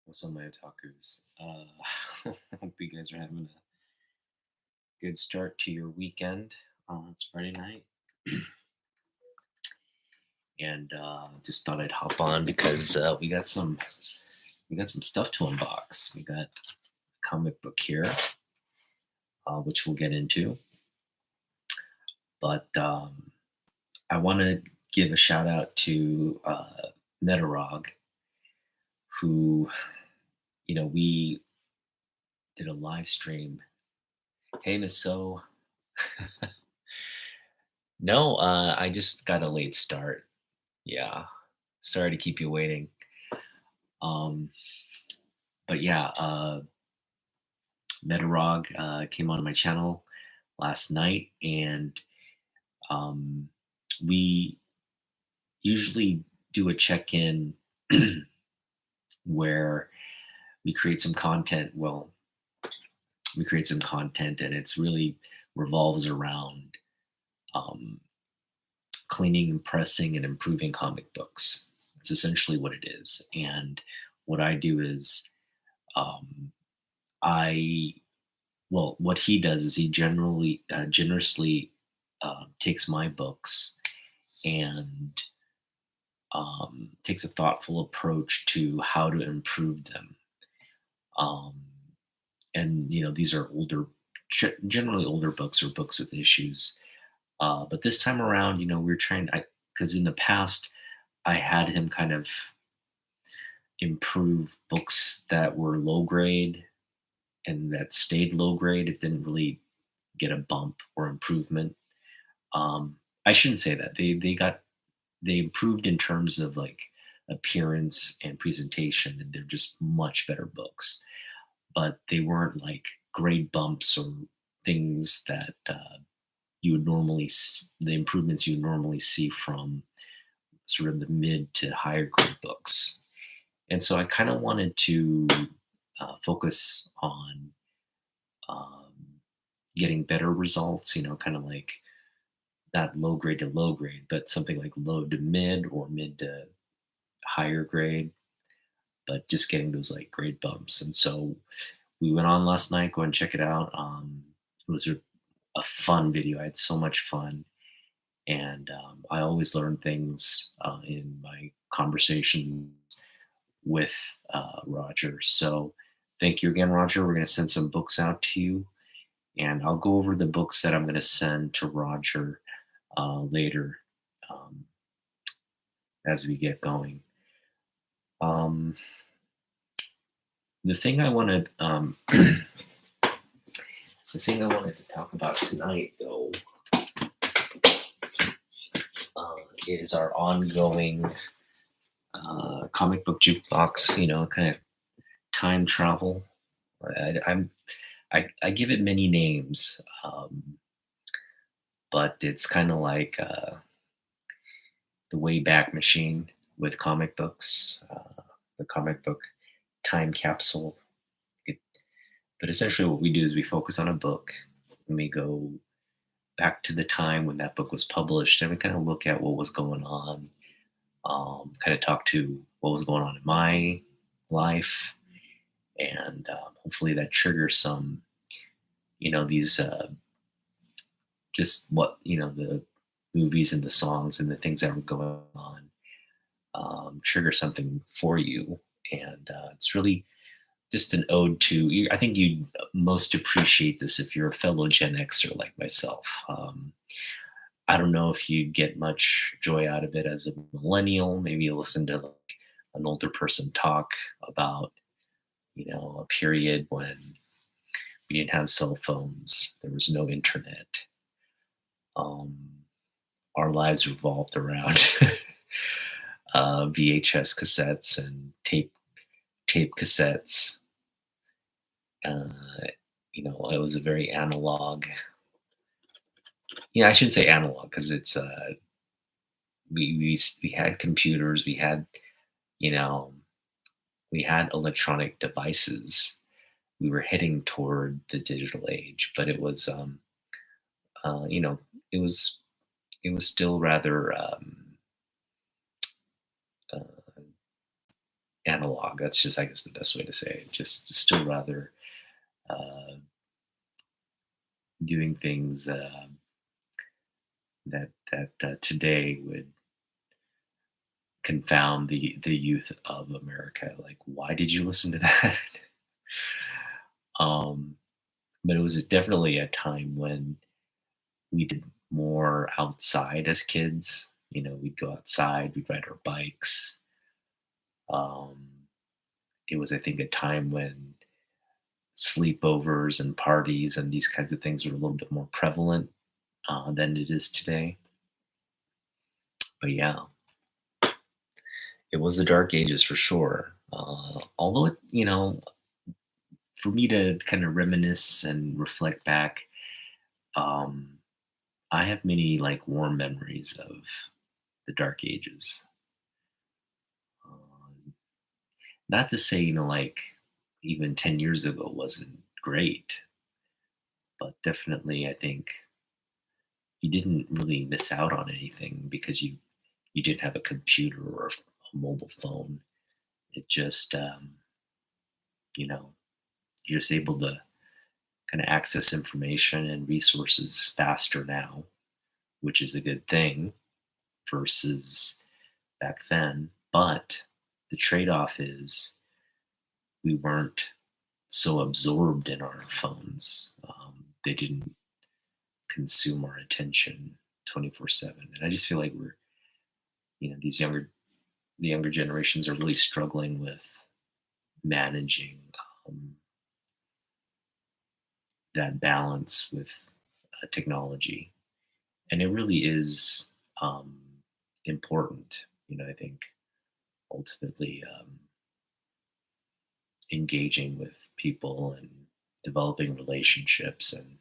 What's up, my otakus? Hope you guys are having a good start to your weekend. It's Friday night, and just thought I'd hop on because we got some stuff to unbox. We got a comic book here, which we'll get into. But I want to give a shout out to Metarog, who we did a live stream. Hey, Miss So. No, I just got a late start. Yeah. Sorry to keep you waiting. Um, but yeah, Metarog came on my channel last night, and um, we usually do a check in where we create some content. Well, we create some content, and it's really revolves around um, cleaning and pressing and improving comic books. It's essentially what it is. And what I do is um, I well, what he does is he generally generously takes my books and takes a thoughtful approach to how to improve them. Um, and these are generally older books or books with issues. But this time around, we're trying. Because in the past, I had him kind of improve books that were low grade and that stayed low grade. It didn't really get a bump or improvement. I shouldn't say that. They improved in terms of like appearance and presentation, and they're just much better books. But they weren't like grade bumps or things that you would normally the improvements you would normally see from sort of the mid to higher grade books. And so I kind of wanted to focus on um, getting better results. Kind of like not low grade to low grade, but something like low to mid or mid to higher grade, but just getting those like grade bumps. And so we went on last night. Go and check it out. It was a fun video. I had so much fun, and I always learn things in my conversations with Roger. So thank you again, Roger. We're going to send some books out to you, and I'll go over the books that I'm going to send to Roger later um, as we get going. Um, the thing I wanted, the thing I wanted to talk about tonight, though, is our ongoing comic book jukebox. Kind of time travel. I give it many names, but it's kind of like the Wayback Machine with comic books, the comic book time capsule. It, but essentially, what we do is we focus on a book and we go back to the time when that book was published, and we kind of look at what was going on, kind of talk to what was going on in my life, and hopefully that triggers some, these just what the movies and the songs and the things that were going on trigger something for you. And it's really just an ode to you. I think you'd most appreciate this if you're a fellow Gen Xer like myself. I don't know if you'd get much joy out of it as a millennial. Maybe you listen to like an older person talk about, a period when we didn't have cell phones, there was no internet. Um, our lives revolved around VHS cassettes and tape cassettes. Uh, it was a very analog. I shouldn't say analog because it's we had computers, we had you know we had electronic devices. We were heading toward the digital age, but it was uh, you know it was it was still rather uh, analog. That's just, I guess, the best way to say it. Just still rather uh, doing things that today would confound the youth of America. Like, why did you listen to that? um, but it was definitely a time when we did more outside as kids. We'd go outside, we'd ride our bikes. Um, it was, I think, a time when sleepovers and parties and these kinds of things were a little bit more prevalent than it is today. But yeah, it was the dark ages for sure. Although, for me to kind of reminisce and reflect back, um, I have many like warm memories of the dark ages. Um, Not to say, like even 10 years ago wasn't great, but definitely I think you didn't really miss out on anything because you didn't have a computer or a mobile phone. It just, you know, you're just able to kind of access information and resources faster now, which is a good thing versus back then. But the trade off is we weren't so absorbed in our phones. They didn't consume our attention 24/7. And I just feel like the younger generations are really struggling with managing um, that balance with technology. And it really is um, important. I think ultimately engaging with people and developing relationships, and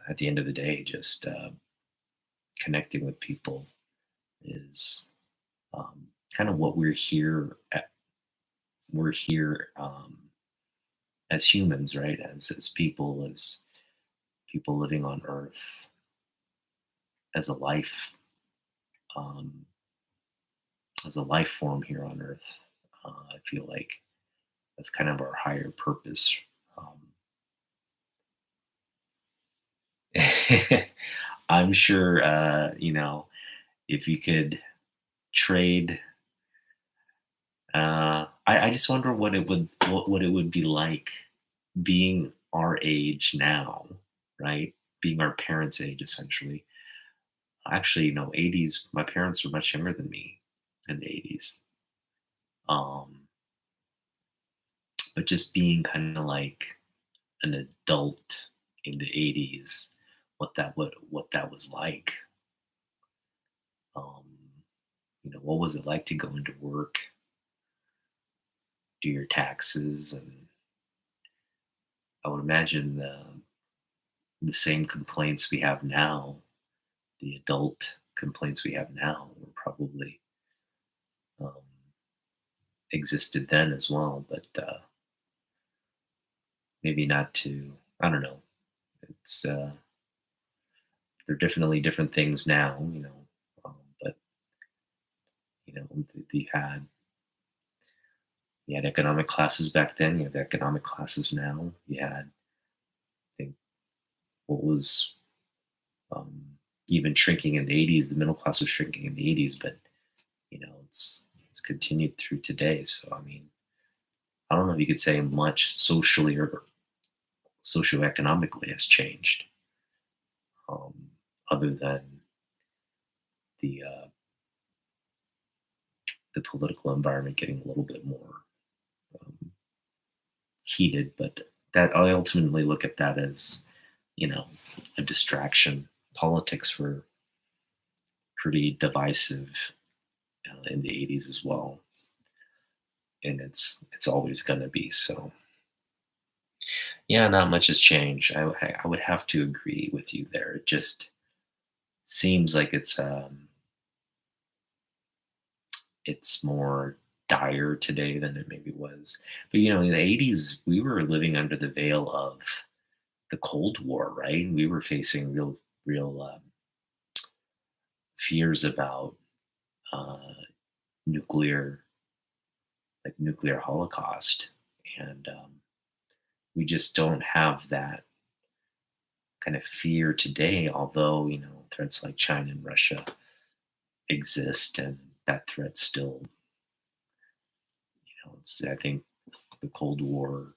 at the end of the day, just connecting with people is kind of what we're here as humans, right? As people, as people living on Earth, as a life, um, as a life form here on Earth. I feel like that's kind of our higher purpose. I'm sure, if you could trade, I just wonder what it would be like being our age now, right? Being our parents' age, essentially. Actually, 80s. My parents were much younger than me in the 80s. Um, but just being kind of like an adult in the 80s, what that was like. Um, what was it like to go into work, do your taxes, and I would imagine the same complaints we have now, the adult complaints we have now, were probably um, existed then as well, but maybe not to. I don't know. It's They're definitely different things now, but you had economic classes back then. You have economic classes now. You had, I think, what was um, even shrinking in the 80s. The middle class was shrinking in the 80s, but it's continued through today. So I mean, I don't know if you could say much socially or socioeconomically has changed, um, other than the the political environment getting a little bit more um, heated. But that I ultimately look at that as you know a distraction. Politics were pretty divisive in the 80s as well, and it's always going to be so. Yeah, not much has changed. I would have to agree with you there. It just seems like it's more dire today than it maybe was. But in the 80s, we were living under the veil of the Cold War, right? We were facing real fears about uh, nuclear. nuclear holocaust, and we just don't have that kind of fear today. Although threats like China and Russia exist, and that threat still, I think the Cold War,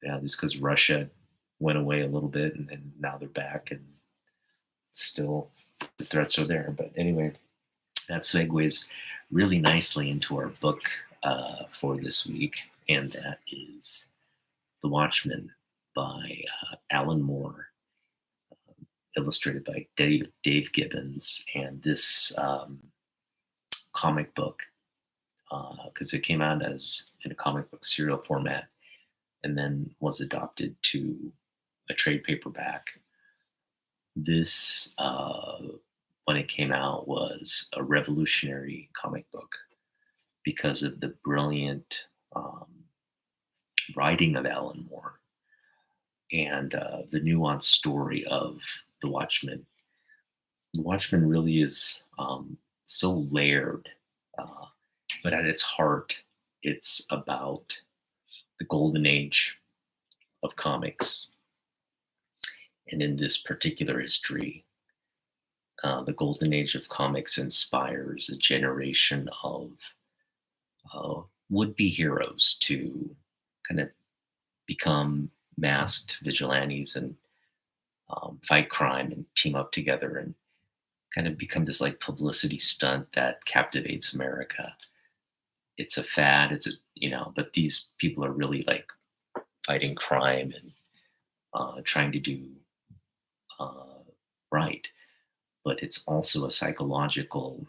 yeah, just because Russia went away a little bit and then now they're back, and still the threats are there. But anyway, that segues really nicely into our book for this week, and that is The Watchmen by Alan Moore, illustrated by Dave Gibbons. And this comic book, because it came out as in a comic book serial format and then was adopted to a trade paperback. This, when it came out, was a revolutionary comic book because of the brilliant writing of Alan Moore and the nuanced story of The Watchmen. The Watchmen really is so layered, uh, but at its heart, it's about the golden age of comics. And in this particular history, the golden age of comics inspires a generation of would-be heroes to kind of become masked vigilantes and fight crime and team up together and kind of become this like publicity stunt that captivates America. It's a fad. But these people are really like fighting crime and trying to do uh, right. But it's also a psychological,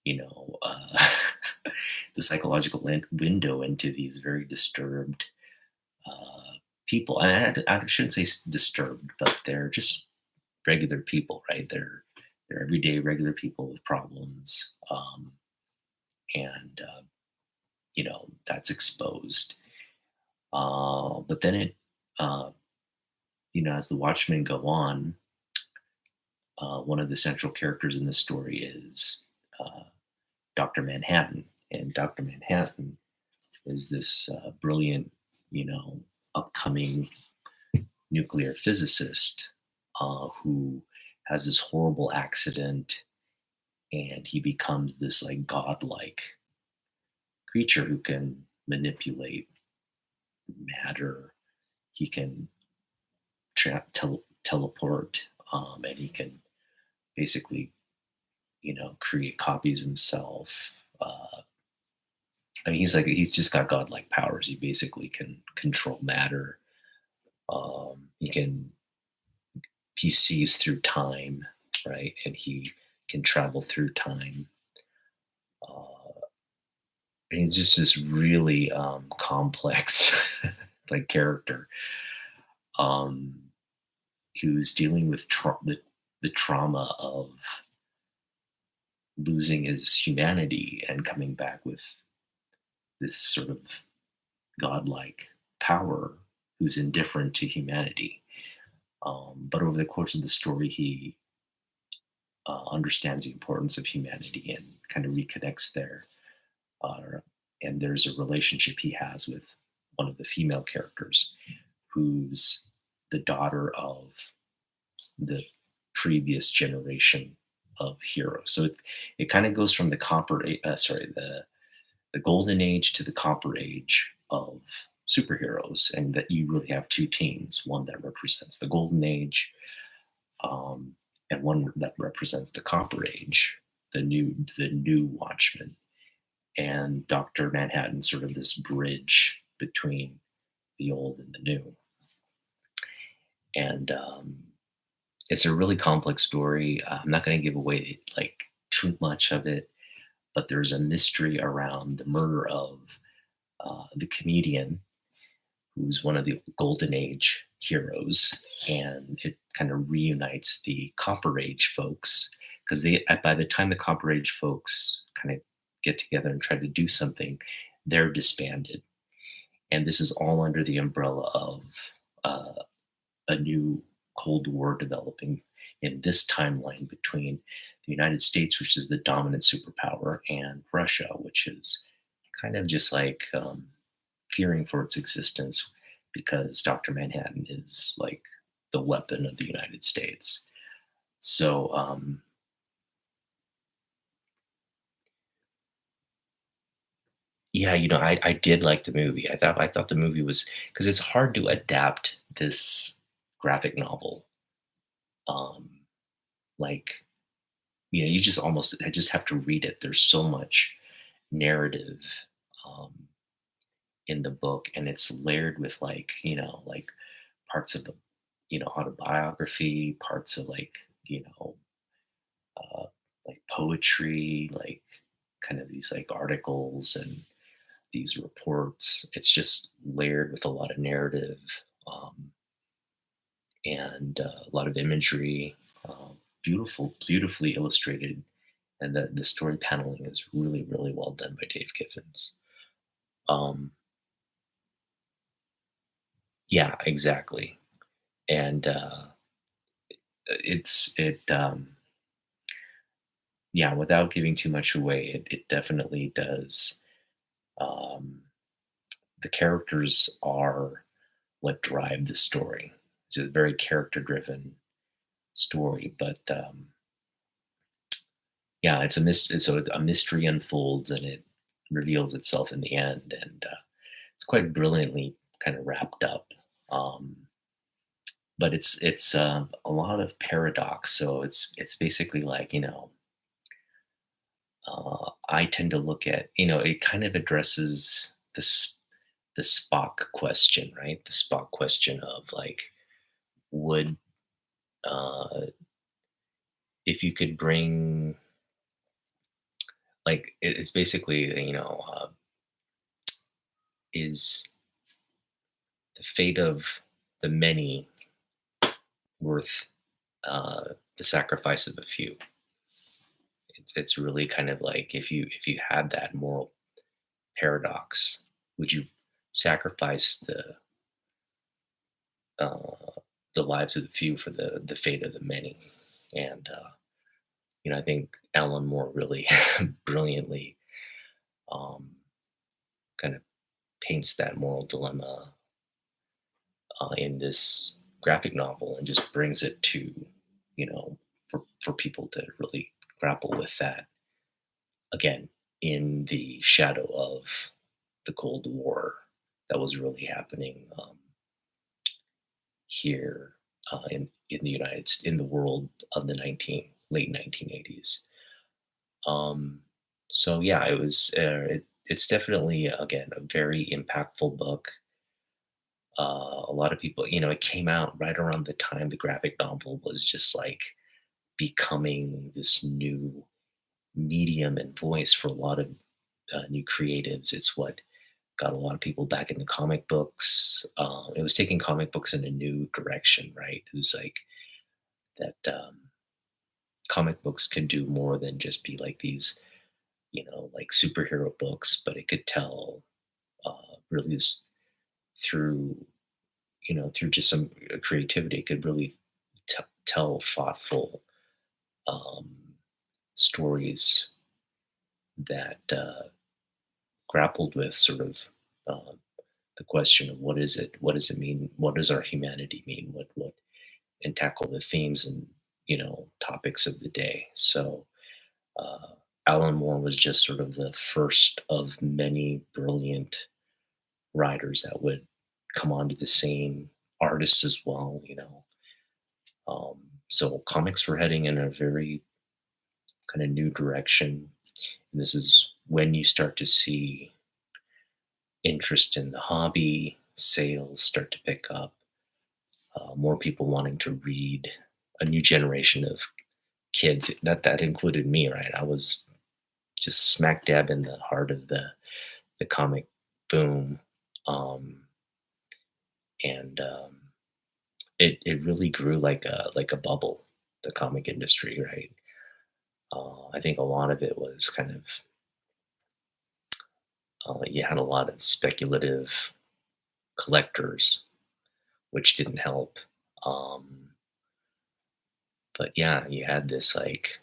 you know, uh, the psychological window into these very disturbed people. And I shouldn't say disturbed, but they're just regular people, right? They're everyday regular people with problems, and that's exposed. But then uh, as the Watchmen go on, one of the central characters in the story is Dr. Manhattan, and Dr. Manhattan is this brilliant, you know, upcoming nuclear physicist who has this horrible accident, and he becomes this like godlike creature who can manipulate matter. He can teleport, and he can basically, create copies himself. He's just got godlike powers. He basically can control matter. He can he sees through time, right? And he can travel through time. Uh, and he's just this really complex like character um, who's dealing with the trauma of losing his humanity and coming back with this sort of godlike power, who's indifferent to humanity. But over the course of the story, he understands the importance of humanity and kind of reconnects there. Uh, and there's a relationship he has with one of the female characters, who's the daughter of the previous generation of heroes. So it kind of goes from the golden age to the copper age of superheroes, and that you really have two teams: one that represents the golden age, and one that represents the copper age, the new Watchmen. And Dr. Manhattan, sort of this bridge between the old and the new. And it's a really complex story. I'm not going to give away like too much of it, but there's a mystery around the murder of the comedian, who's one of the golden age heroes, and it kind of reunites the copper age folks, because by the time the copper age folks kind of get together and try to do something, they're disbanded. And this is all under the umbrella of a new Cold War developing in this timeline between the United States, which is the dominant superpower, and Russia, which is kind of just like fearing for its existence because Dr. Manhattan is like the weapon of the United States. So, yeah, I did like the movie. I thought the movie was because it's hard to adapt this graphic novel. Um, like, you just almost I just have to read it. There's so much narrative um, in the book, and it's layered with like parts of the autobiography, parts of you know uh, like poetry, like kind of these like articles and these reports. It's just layered with a lot of narrative um, and a lot of imagery. Beautifully illustrated, and the story paneling is really, really well done by Dave Giffens. Um, yeah, exactly. And yeah, without giving too much away, it definitely does. Um, the characters are what drive the story. It's a very character driven story, but yeah, so a mystery unfolds and it reveals itself in the end, and it's quite brilliantly kind of wrapped up. Um, but it's a lot of paradox. So it's basically like I tend to look at it kind of addresses the Spock question, right? The Spock question of like, would uh, if you could bring like it's basically is the fate of the many worth the sacrifice of a few? It's really kind of like if you had that moral paradox, would you sacrifice uh, the lives of the few for the fate of the many? And I think Alan Moore really brilliantly um, kind of paints that moral dilemma in this graphic novel and just brings it to for people to really grapple with that again in the shadow of the Cold War that was really happening here in the in the world of the late 1980s. Um, so yeah, it's definitely again a very impactful book. A lot of people, it came out right around the time the graphic novel was just like becoming this new medium and voice for a lot of new creatives. It's what got a lot of people back into comic books. It was taking comic books in a new direction, right? It was like that comic books could do more than just be like these, like superhero books, but it could tell really through, through just some creativity, it could really tell thoughtful um, stories that grappled with sort of uh, the question of what is it? What does it mean? What does our humanity mean? What and tackle the themes and topics of the day. So uh, Alan Moore was just sort of the first of many brilliant writers that would come onto the scene. Artists as well. Um, so comics were heading in a very kind of new direction. And this is when you start to see interest in the hobby, sales start to pick up, more people wanting to read, a new generation of kids. That included me, right? I was just smack dab in the heart of the comic boom, um, and it really grew like a bubble. The comic industry, right? I think a lot of it was kind of you had a lot of speculative collectors, which didn't help. Um, but yeah, you had this like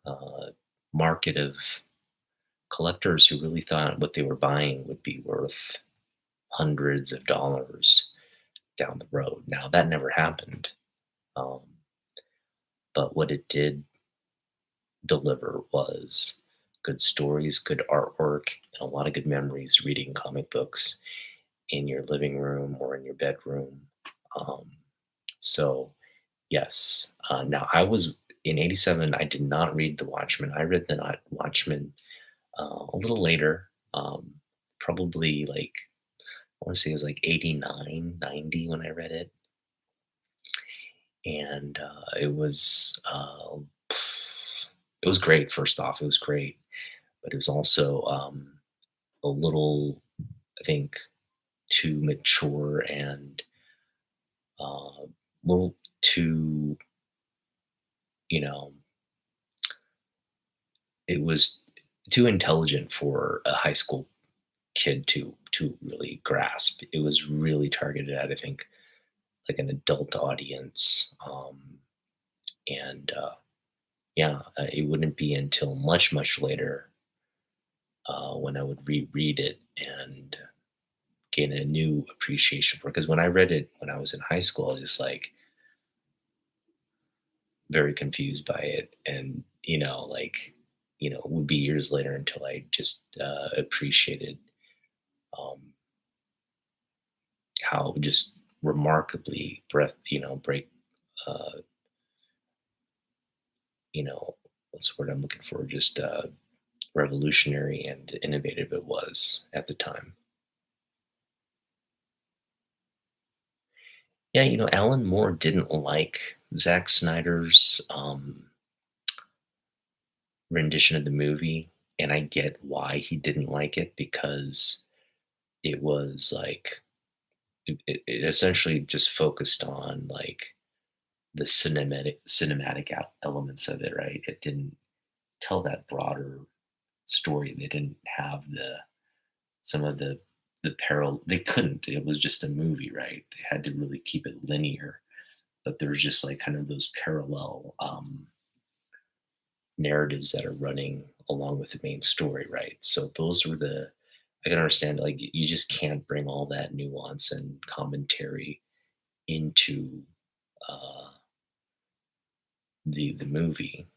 uh, market of collectors who really thought what they were buying would be worth hundreds of dollars down the road. Now, that never happened, um, but what it did deliver was good stories, good artwork, and a lot of good memories reading comic books in your living room or in your bedroom. Um, so, yes. Now, I was in '87, I did not read The Watchmen. I read Watchmen a little later, probably like, I want to say it was like 89, 90 when I read it. And it was great. First off, it was great, but it was also a little, I think, too mature and a little too, you know, it was too intelligent for a high school kid to really grasp. It was really targeted at, I think, like an adult audience, and yeah, it wouldn't be until much later when I would reread it and gain a new appreciation for it. Because when I read it when I was in high school, I was just like very confused by it, and like it would be years later until I just appreciated um, how just remarkably break uh, what's the word I'm looking for? Just revolutionary and innovative it was at the time. Yeah, Alan Moore didn't like Zack Snyder's rendition of the movie, and I get why he didn't like it because it was like it essentially just focused on like the cinematic elements of it, right? It didn't tell that broader story. They didn't have some of the peril. They couldn't. It was just a movie, right? They had to really keep it linear, but there's just like kind of those parallel narratives that are running along with the main story, right? So those were I can understand, like, you just can't bring all that nuance and commentary into uh, the movie.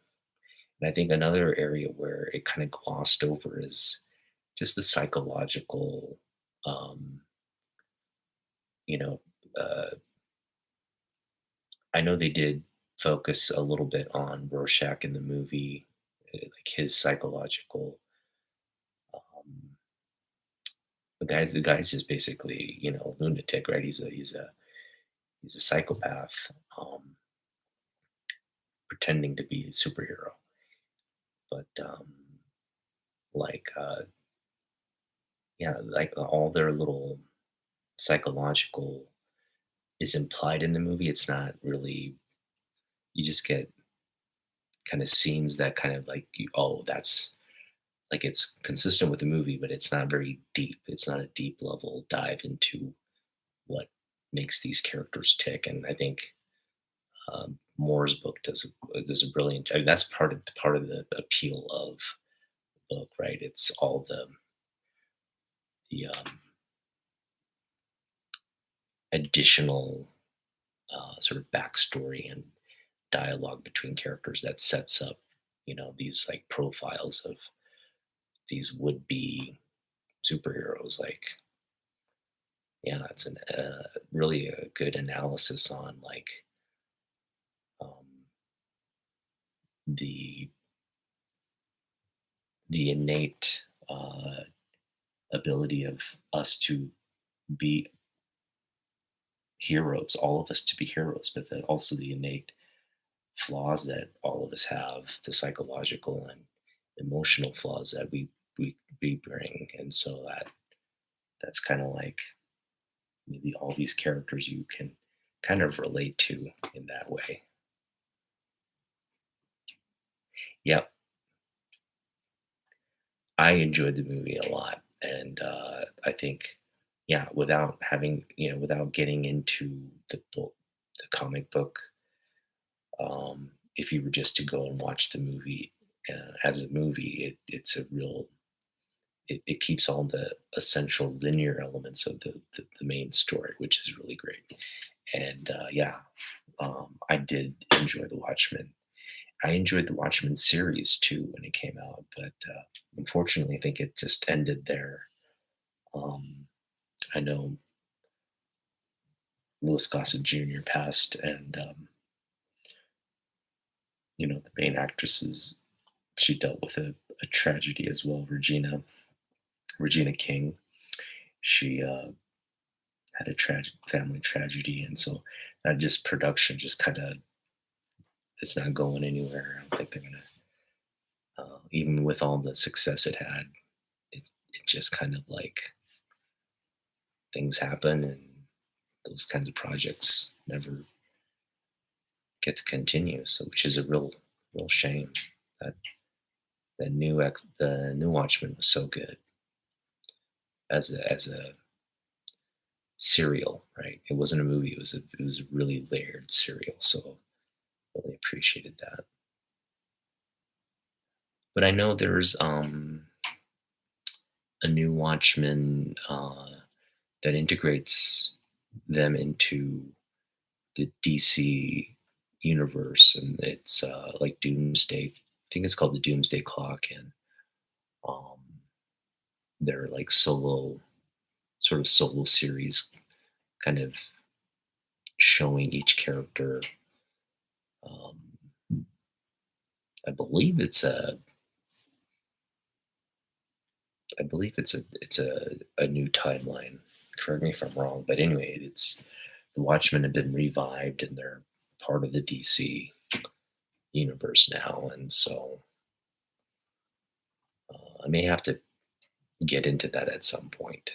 And I think another area where it kind of glossed over is just the psychological, um, you know, uh, I know they did focus a little bit on Rorschach in the movie, like his psychological. Um, the guy's just basically a lunatic, right? He's a psychopath, um, pretending to be a superhero, but like yeah, like all their little psychological is implied in the movie. It's not really. You just get kind of scenes that kind of like oh, that's like it's consistent with the movie, but it's not very deep. It's not a deep level dive into what makes these characters tick. And I think Moore's book does a brilliant. I mean, that's part of the appeal of the book, right? It's all the additional sort of backstory and dialogue between characters that sets up these like profiles of these would be superheroes. Like, yeah, it's an really a good analysis on like um, the the innate ability of us to be heroes, all of us to be heroes, but then also the innate flaws that all of us have, the psychological and emotional flaws that we bring, and so that's kind of like maybe all these characters you can kind of relate to in that way. Yep, I enjoyed the movie a lot, and I think, yeah, without getting into the book, the comic book, if you were just to go and watch the movie as a movie, it's a real it keeps all the essential linear elements of the main story, which is really great. And yeah, I did enjoy the Watchmen. I enjoyed the Watchmen series too when it came out, but unfortunately, I think it just ended there. Um, I know Louis Gossett Jr. passed, and the main actresses, she dealt with a tragedy as well. Regina King, she had a tragic family tragedy, and so that just production just kind of it's not going anywhere. I don't think they're gonna, even with all the success it had, it just kind of like things happen, and those kinds of projects never get to continue. So, which is a real shame. That the new Watchmen was so good as a serial, right? It wasn't a movie. It was a really layered serial. So really appreciated that. But I know there's a new Watchmen that integrates them into the DC universe, and it's like Doomsday. I think it's called the Doomsday Clock, and um, they're like solo series, kind of showing each character. Um, I believe it's a I believe it's a new timeline. Correct me if I'm wrong, but anyway, it's the Watchmen have been revived and they're part of the DC universe now, and so I may have to get into that at some point.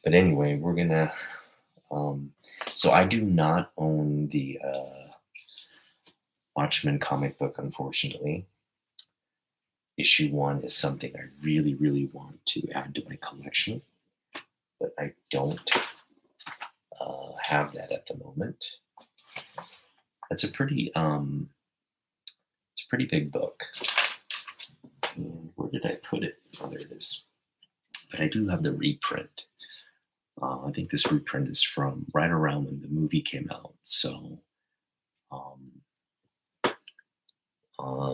But anyway, we're gonna. Um, so I do not own the Watchmen comic book, unfortunately. Issue one is something I really want to add to my collection, but I don't have that at the moment. It's a pretty big book. And where did I put it? Oh, there it is. But I do have the reprint. I think this reprint is from right around when the movie came out. So um,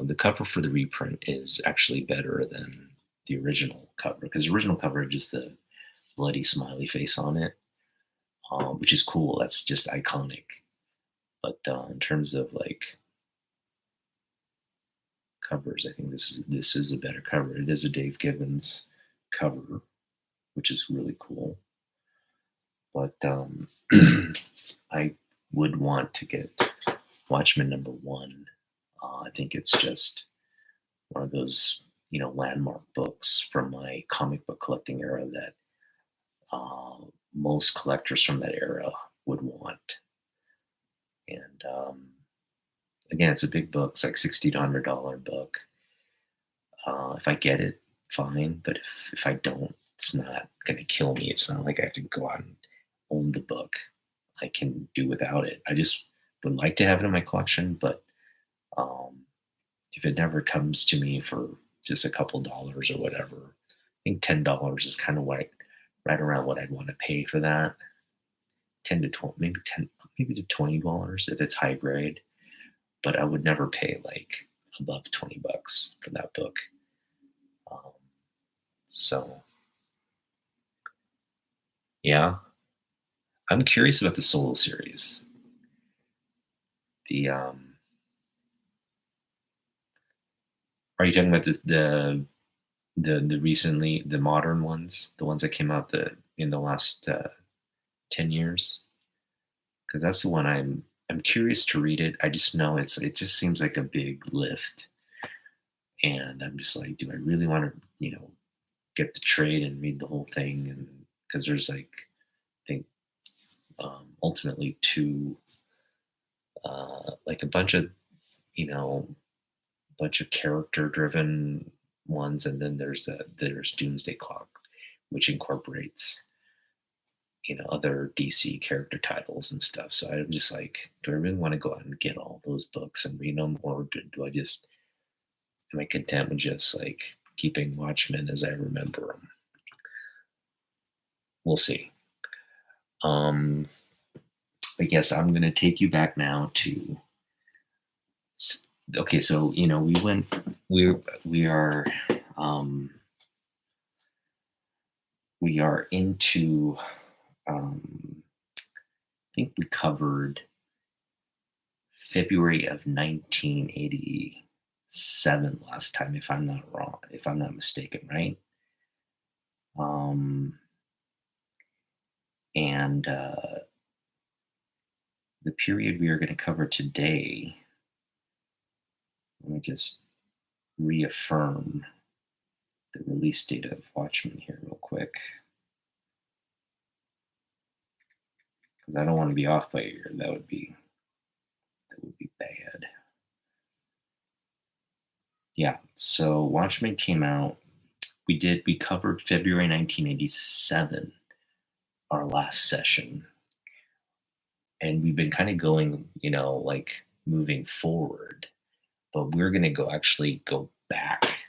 the cover for the reprint is actually better than the original cover, because the original cover is just a bloody smiley face on it, which is cool. That's just iconic. But in terms of like covers, I think this is a better cover. It is a Dave Gibbons cover, which is really cool. But I would want to get Watchmen #1. I think it's just one of those landmark books from my comic book collecting era that most collectors from that era would want. And again, it's a big book. It's like $60 to $100 book. If I get it, fine. But if I don't, it's not going to kill me. It's not like I have to go out and own the book. I can do without it. I just would like to have it in my collection, but um, if it never comes to me for just a couple dollars or whatever, I think $10 is kind of right around what I'd want to pay for that. 10 to 12, maybe to $20 if it's high grade. But I would never pay like above $20 for that book. Um, so yeah, I'm curious about the solo series. The Are you talking about the recently the modern ones, the ones that came out in the last 10 years? Because that's the one I'm curious to read it. I just know it just seems like a big lift, and I'm just like, do I really want to get the trade and read the whole thing? And because there's like I think ultimately two like a you know bunch of character driven ones, and then there's Doomsday Clock, which incorporates other DC character titles and stuff. So I'm just like, do I really want to go out and get all those books and read them, or do I just am I content with just like keeping Watchmen as I remember them. We'll see. Um, I guess I'm gonna take you back now to. Okay, so we went. We are um, we are into. I think we covered February of 1987 last time, if I'm not wrong, if I'm not mistaken, right? Um, and the period we are going to cover today, let me just reaffirm the release date of Watchmen here real quick, because I don't want to be off by a year. That would be bad. Yeah, so Watchmen came out. We covered February 1987, our last session, and we've been kind of going, like moving forward, but we're going to go back.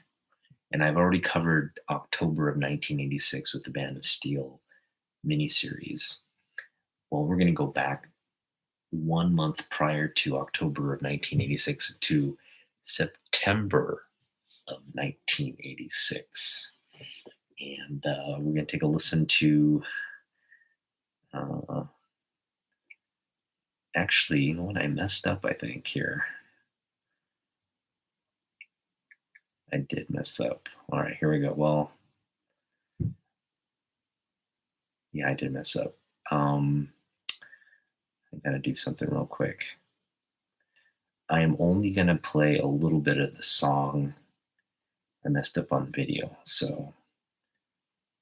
And I've already covered October of 1986 with the Band of Steel miniseries. Well, we're going to go back 1 month prior to October of 1986 to September of 1986. And we're going to take a listen to. Actually, you know what? I messed up, I think, here. I did mess up. All right, here we go. Well, yeah, I did mess up. I gotta do something real quick. I am only gonna play a little bit of the song. I messed up on video, so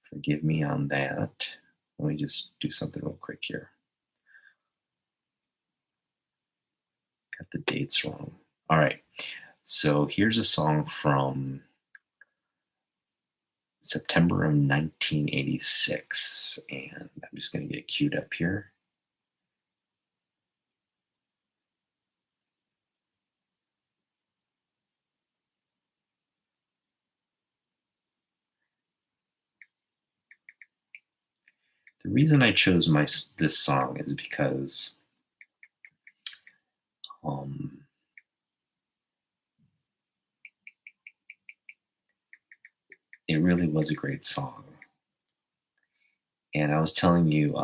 forgive me on that. Let me just do something real quick here. Got the dates wrong. All right, so here's a song from September of 1986, and I'm just gonna get queued up here. The reason I chose this song is because um, it really was a great song. And I was telling you,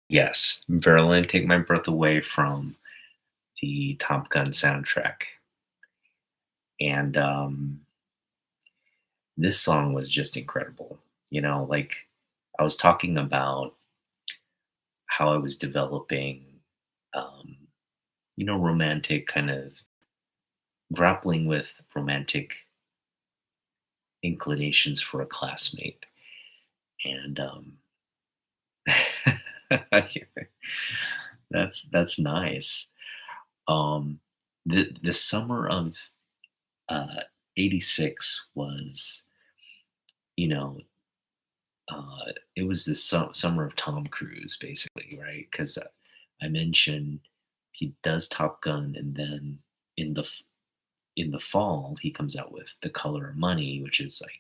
yes, Berlin, Take My Breath Away from the Top Gun soundtrack. And this song was just incredible. Like I was talking about how I was developing, um, romantic kind of grappling with romantic inclinations for a classmate. And that's nice. Um, the summer of uh, 86 was, you know, it was the summer of Tom Cruise, basically, right? Because I mentioned he does Top Gun, and then in the in the fall he comes out with The Color of Money, which is like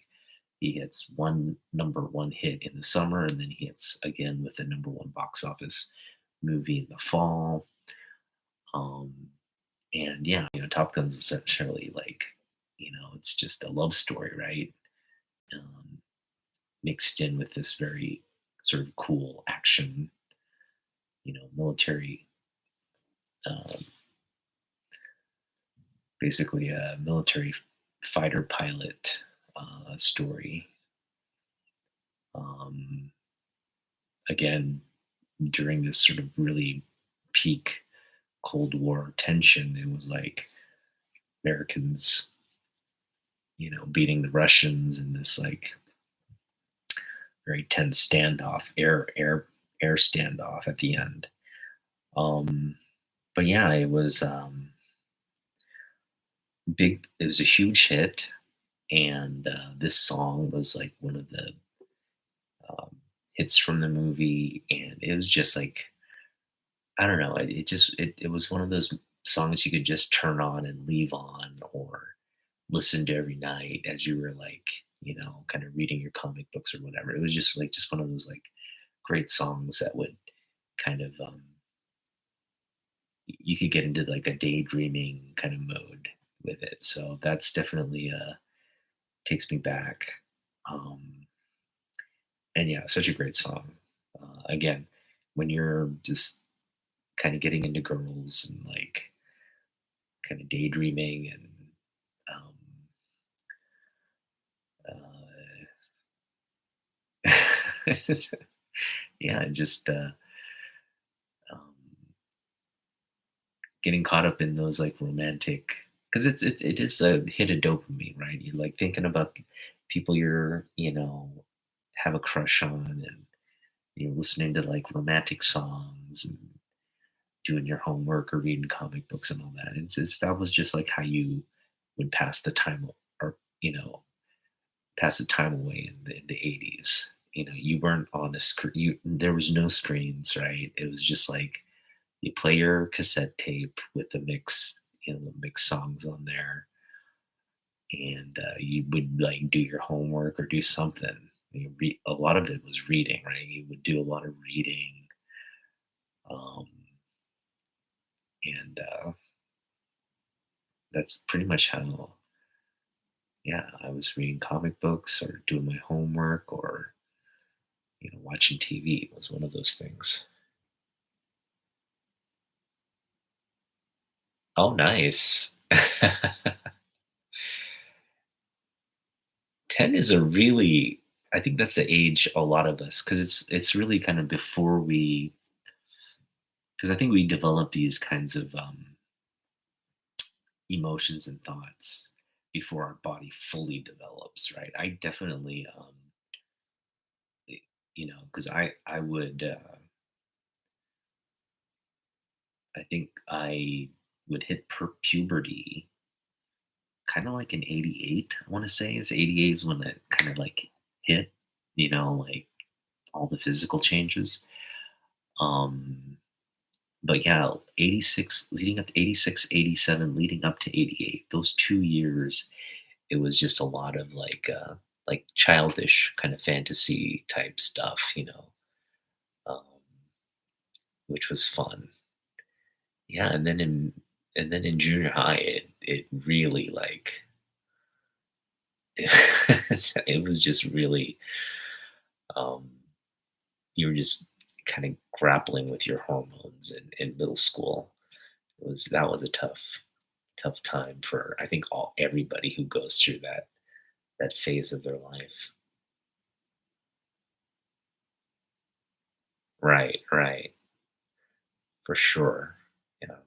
he hits one number one hit in the summer, and then he hits again with the number one box office movie in the fall. Um, and yeah, Top Gun's essentially like, it's just a love story, right? Um, Mixed in with this very sort of cool action, military, um, basically a military fighter pilot story. Um, Again, during this sort of really peak Cold War tension, it was like Americans, beating the Russians in this like very tense standoff, air standoff at the end. Um, but yeah, it was big. It was a huge hit, and this song was like one of the um, hits from the movie, and it was just like I don't know. It was one of those songs you could just turn on and leave on, or listen to every night as you were like kind of reading your comic books or whatever. It was just one of those like great songs that would kind of you could get into like a daydreaming kind of mode with it. So that's definitely takes me back. Um, and yeah, such a great song. Again, when you're just kind of getting into girls and like kind of daydreaming and um, uh, yeah, and just um, getting caught up in those like romantic because it is a hit of dopamine, right? You're like thinking about people have a crush on, and you're listening to like romantic songs and doing your homework or reading comic books and all that. That was just like how you would pass the time, or you know pass the time away in the 80s. You weren't on a screen. There was no screens, right? It was just like you play your cassette tape with the mix songs on there, and you would like do your homework or do something. A lot of it was reading, right? You would do a lot of reading, um, and that's pretty much how, yeah, I was reading comic books or doing my homework or watching TV was one of those things. Oh, nice. 10 is a really I think that's the age a lot of us because it's really kind of before we because I think we develop these kinds of emotions and thoughts before our body fully develops, right? I definitely y- because I would I think I would hit puberty kind of like in 88. I want to say is 88 is when it kind of like hit, like all the physical changes. Um, but yeah, 86 leading up to 86, 87, leading up to 88, those 2 years, it was just a lot of like childish kind of fantasy type stuff, um, which was fun. Yeah, and then in junior high, it really like it was just really um, you were just kind of grappling with your hormones in middle school. That was a tough time for I think all everybody who goes through that phase of their life. Right, right, for sure. Yeah.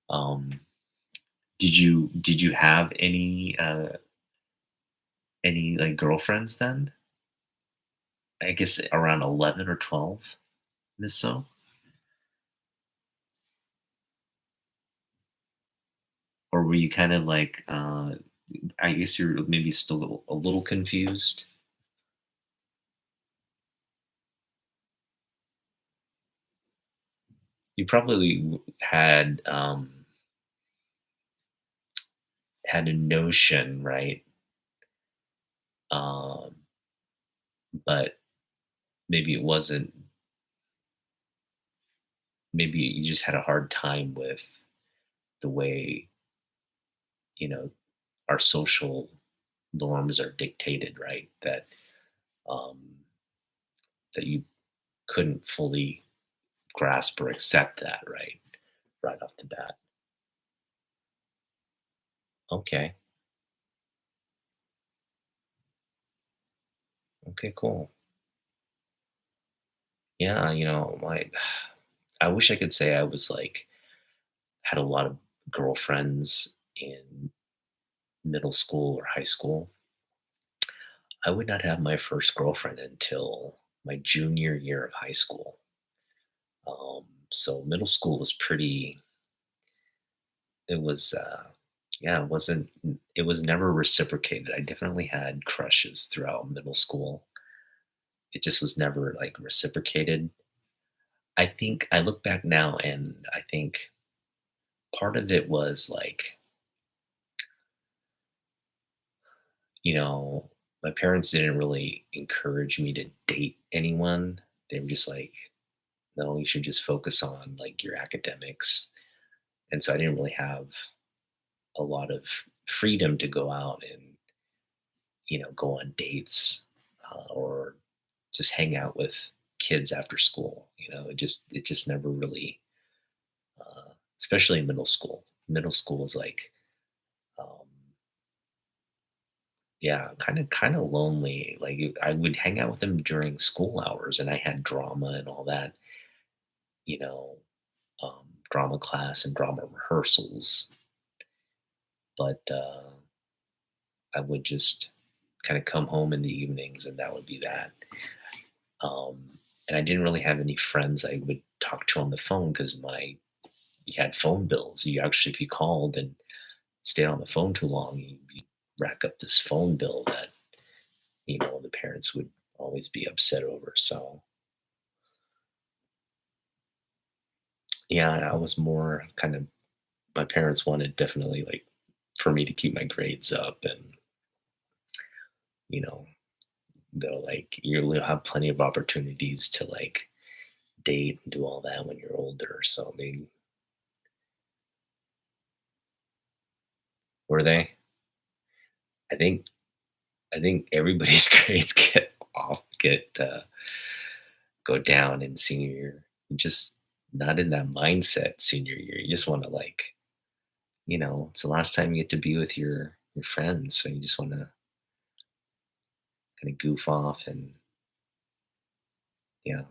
Um, did you have any like girlfriends then? I guess around 11 or 12, Miss So, or were you kind of like I guess you're maybe still a little confused. You probably had a notion, right? Um, but maybe it wasn't. Maybe you just had a hard time with the way you know our social norms are dictated, right? Um, that you couldn't fully grasp or accept that, right off the bat. Okay, okay, cool. Yeah, my I wish I could say I was like had a lot of girlfriends in middle school or high school. I would not have my first girlfriend until my junior year of high school. Um, So middle school was pretty. It was, yeah, it was never reciprocated. I definitely had crushes throughout middle school. It just was never like reciprocated. I think I look back now and I think part of it was like, you know, my parents didn't really encourage me to date anyone. They were just like, no, you should just focus on like your academics. And so I didn't really have a lot of freedom to go out and, go on dates, or just hang out with kids after school. It just never really, especially in middle school. Middle school is like, um, yeah, kind of lonely. Like I would hang out with them during school hours, and I had drama and all that. You know, Drama class and drama rehearsals, but I would just kind of come home in the evenings, and that would be that. Um, and I didn't really have any friends I would talk to on the phone because my you had phone bills. You actually, if you called and stayed on the phone too long, you rack up this phone bill that the parents would always be upset over. So yeah, I was more kind of my parents wanted definitely like for me to keep my grades up, and you know they're like you'll have plenty of opportunities to like date and do all that when you're older. So they were they. I think I think everybody's grades get go down in senior year. You're just not in that mindset senior year. You just want to like, it's the last time you get to be with your friends, so you just want to kind of goof off and yeah,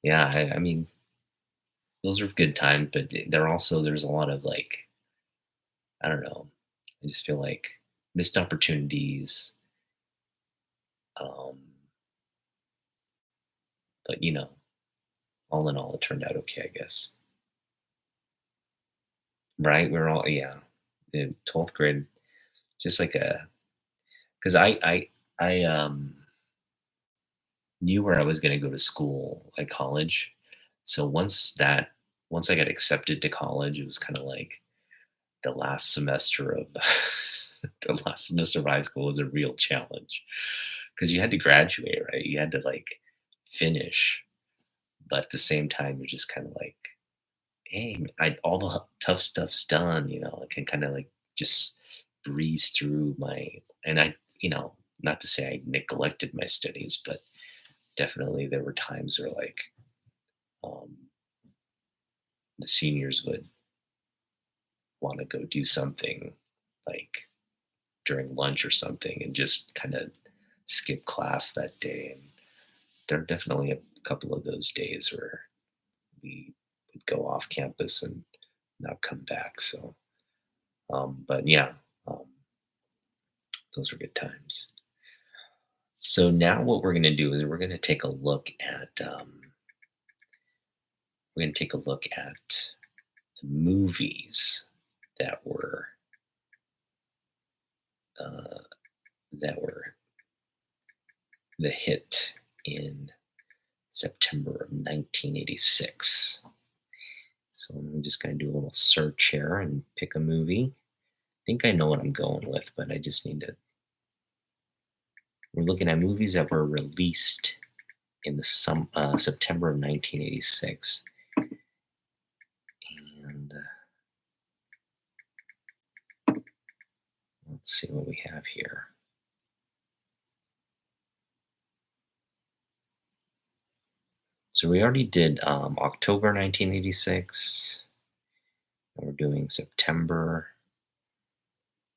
yeah. I mean, those are good times, but there's a lot of like I don't know. I just feel like missed opportunities. Um, but all in all, it turned out okay, I guess. Right? We're all yeah. In 12th grade, just like a because I knew where I was going to go to school, like college. So once I got accepted to college, it was kind of like the last semester of the last semester of high school was a real challenge because you had to graduate, right? You had to like finish, but at the same time, you're just kind of like, hey, all the tough stuff's done. I can kind of like just breeze through and not to say I neglected my studies, but definitely there were times where like um, the seniors would want to go do something like during lunch or something and just kind of skip class that day. And there are definitely a couple of those days where we would go off campus and not come back. So, but yeah, um, those were good times. So now what we're going to do is we're going to take a look at the movies that were uh, that were the hit in September of 1986. So I'm just going to do a little search here and pick a movie. I think I know what I'm going with, but I just need to. We're looking at movies that were released in the September of 1986, and let's see what we have here. So we already did October 1986, and we're doing September.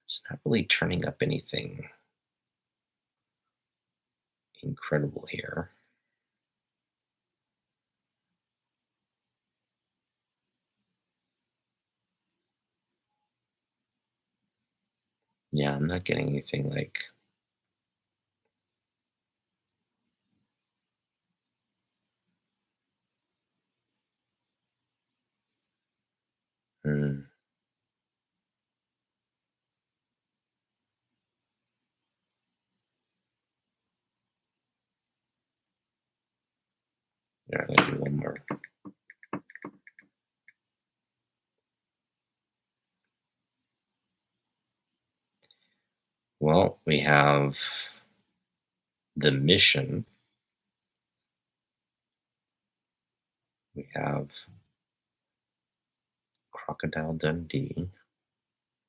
It's not really turning up anything incredible here. Yeah, I'm not getting anything like. Mm, yeah, I'm gonna do one more. Well, we have The Mission. We have Crocodile Dundee,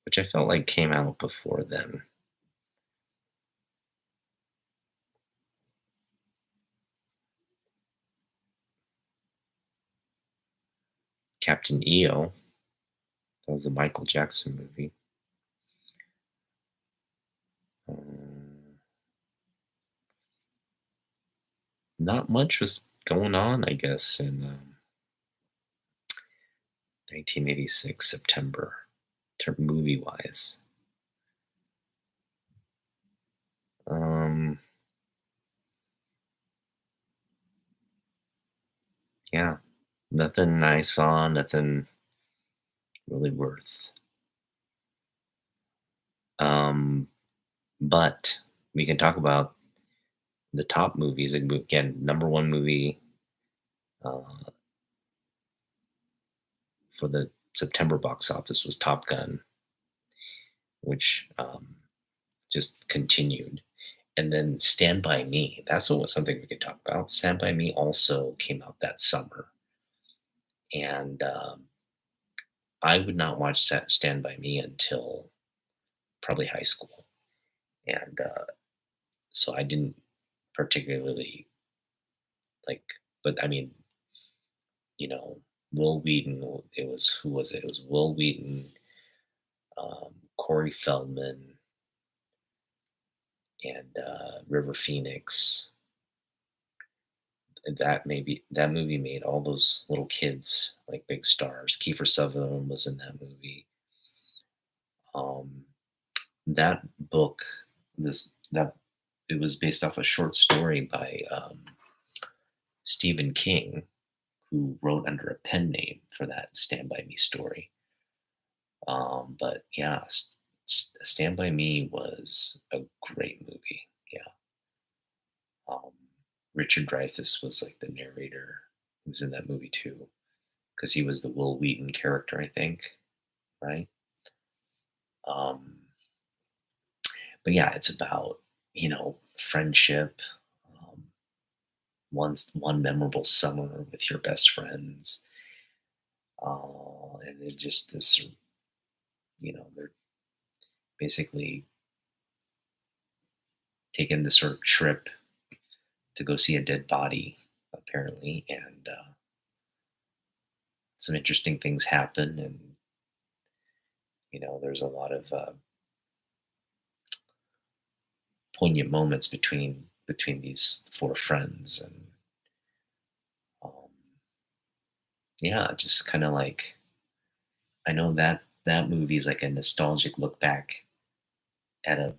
which I felt like came out before then. Captain EO. That was a Michael Jackson movie. Um, Not much was going on, I guess, in 1986 September, movie wise. Um, yeah, nothing I saw, nothing really worth. Um, but we can talk about the top movies. Again, number one movie uh, for the September box office was Top Gun, which just continued. And then Stand By Me. That's what something we could talk about. Stand By Me also came out that summer, and I would not watch Stand By Me until probably high school, and so I didn't particularly like. But I mean, you know, Will Wheaton. It was who was it? It was Will Wheaton, Corey Feldman, and River Phoenix. And that movie made all those little kids like big stars. Kiefer Sutherland was in that movie. Um, that book, this that it was based off a short story by Stephen King, who wrote under a pen name for that Stand By Me story. But yeah, Stand By Me was a great movie. Yeah. Um, Richard Dreyfuss was like the narrator who was in that movie too, because he was the Will Wheaton character, I think, right? Um, but yeah, it's about friendship, um, one memorable summer with your best friends, and then just this, they're basically taking this sort of trip to go see a dead body, apparently, and some interesting things happen, and there's a lot of poignant moments between these four friends, and um, yeah, just kind of like I know that movie is like a nostalgic look back at a